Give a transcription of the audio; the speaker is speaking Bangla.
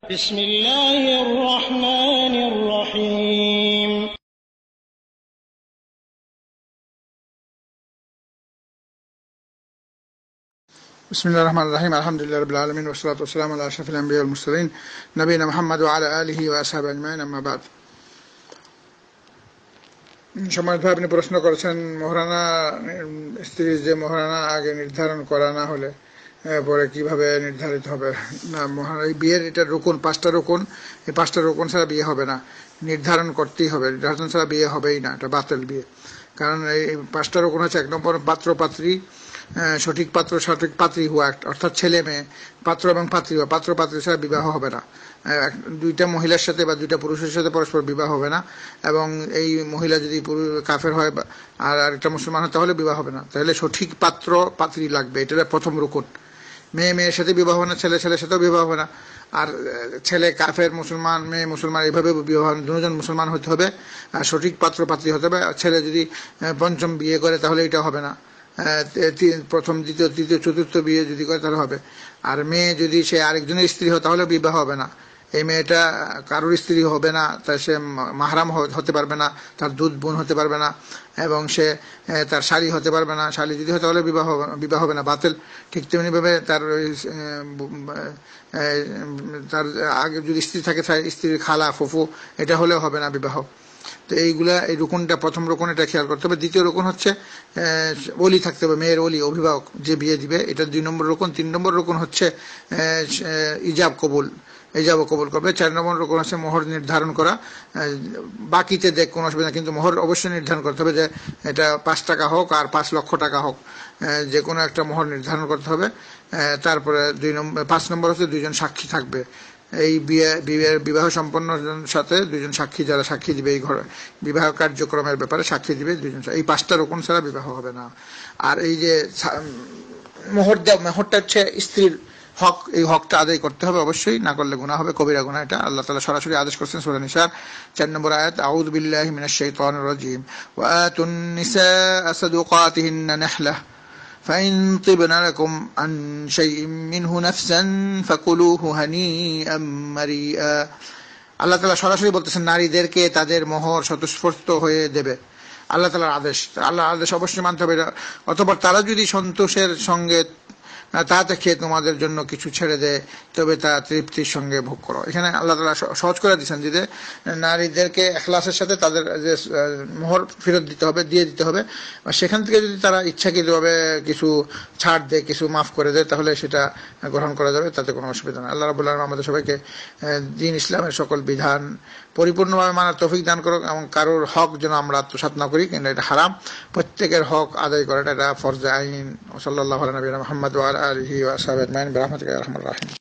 بسم الله الرحمن الرحيم بسم الله الرحمن الرحيم الحمد لله رب العالمين والصلاة والسلام على أشرف الأنبياء والمرسلين نبينا محمد وعلى آله وأصحابه أجمعين أما بعد সম্মানিত ভাই, আপনি প্রশ্ন করেছেন মহারানা স্ত্রীর যে মহারানা আগে নির্ধারণ করা না হলে পরে কিভাবে নির্ধারিত হবে। না, এই বিয়ের এটা রুকুন, 5টা রুকুন, এই 5টা রুকুন ছাড়া বিয়ে হবে না, নির্ধারণ করতেই হবে, নির্ধারণ ছাড়া বিয়ে হবেই না, এটা বাতিল বিয়ে। কারণ এই 5টা রুকুন হচ্ছে 1 নম্বর পাত্র পাত্রী, সঠিক পাত্র সঠিক পাত্রী হওয়া, অর্থাৎ ছেলে মেয়ে, পাত্র এবং পাত্রী হওয়া, পাত্র পাত্রী ছাড়া বিবাহ হবে না। দুইটা মহিলার সাথে বা দুইটা পুরুষের সাথে পরস্পর বিবাহ হবে না, এবং এই মহিলা যদি কাফের হয় আর আরেকটা মুসলমান হয় তাহলে বিবাহ হবে না। তাহলে সঠিক পাত্র পাত্রী লাগবে, এটা প্রথম রুকুন। মেয়ে মেয়ের সাথে বিবাহ হবে না, ছেলে ছেলের সাথেও বিবাহ হবে না। আর ছেলে কাফের, মুসলমান মেয়ে মুসলমান, এইভাবে বিবাহ, দুজন মুসলমান হতে হবে, আর সঠিক পাত্র পাত্রী হতে হবে। ছেলে যদি পঞ্চম বিয়ে করে তাহলে এটা হবে না, প্রথম দ্বিতীয় তৃতীয় চতুর্থ বিয়ে যদি করে তাহলে হবে। আর মেয়ে যদি সে আরেকজনের স্ত্রী হয় তাহলে বিবাহ হবে না। এই মেয়েটা কারোর স্ত্রী হবে না, তাই সে মাহরাম হতে পারবে না, তার দুধ বোন হতে পারবে না, এবং সে তার শালী হতে পারবে না। শালী যদি হয় তাহলে বিবাহ হবে না, বাতিল। ঠিক তেমনিভাবে তার তার আগে যদি স্ত্রী থাকে, স্ত্রীর খালা ফুফু, এটা হলেও হবে না বিবাহ। তো এইগুলা, এই রুকুনটা প্রথম রুকুন, এটা খেয়াল করতে হবে। দ্বিতীয় রুকুন হচ্ছে ওলি থাকতে হবে, মেয়ের ওলি, অভিভাবক যে বিয়ে দিবে, এটা 2 নম্বর রুকুন। 3 নম্বর রুকুন হচ্ছে ইজাব কবুল করবে। 4 নম্বর রুকুন হচ্ছে মোহর নির্ধারণ করা। বাকিতে দেখ কোনো অসুবিধা, কিন্তু মোহর অবশ্যই নির্ধারণ করতে হবে, যে এটা 5 টাকা হোক আর 5 লক্ষ টাকা হোক, যে কোনো একটা মোহর নির্ধারণ করতে হবে। তারপরে 5 নম্বর হচ্ছে 2জন সাক্ষী থাকবে। এই বিবাহ সম্পন্ন সাথে 2জন সাক্ষী, যারা সাক্ষী দিবে এই ঘরে বিবাহ কার্যক্রমের ব্যাপারে সাক্ষী দিবে 2জন। এই 5টা রকম ছাড়া বিবাহ হবে না। আর এই যে মোহরটা হচ্ছে স্ত্রীর হক, এই হকটা আদায় করতে হবে অবশ্যই, না করলে গুনাহ হবে, কবিরা গুনাহ। এটা আল্লাহ তাআলা সরাসরি আদেশ করেছেন সূরা নিসার 4 নম্বর আয়াত, আউযু বিল্লাহি মিনাশ শাইতানির রাজীম, ওয়া আতুন নিসা সাদুকাতিহিন্না নাহলা فإن طبن لكم عن شيء منه نفسا فكلوه هنيئا مريئا। আল্লাহ তাআলা সরাসরি বলতেছেন নারীদেরকে তাদের মোহর স্বতঃস্ফূর্ত হয়ে দেবে, আল্লাহ তাআলার আদেশ। আল্লাহর আদেশ অবশ্যই মানতে হবে। অতঃপর তারা যদি সন্তোষের সঙ্গে তা খেয়ে তোমাদের জন্য কিছু ছেড়ে দেয়, তবে তা তৃপ্তির সঙ্গে ভোগ করো। এখানে আল্লাহ তাআলা সহজ করে দিচ্ছেন যে নারীদেরকে ইখলাসের সাথে তাদের যে মোহর ফেরত দিয়ে দিতে হবে। সেখান থেকে যদি তারা ইচ্ছাকৃতভাবে কিছু ছাড় দেয়, কিছু মাফ করে দেয়, তাহলে সেটা গ্রহণ করা যাবে, তাতে কোনো অসুবিধা নেই। আল্লাহ রাব্বুল আলামিন আমাদের সবাইকে দ্বীন ইসলামের সকল বিধান পরিপূর্ণভাবে মানার তৌফিক দান করুক, এবং কারোর হক যেন আমরা আত্মসাৎ না করি, কিন্তু এটা হারাম। প্রত্যেকের হক আদায় করাটা এটা ফরজে আইন। সাল্লাল্লাহু আলা নবিয়িনা মুহাম্মদ ওয়া আলা আলিহি ওয়া আসহাবিহি আজমাইন বিরহমাতিকা ইয়া আরহামার রাহিমিন।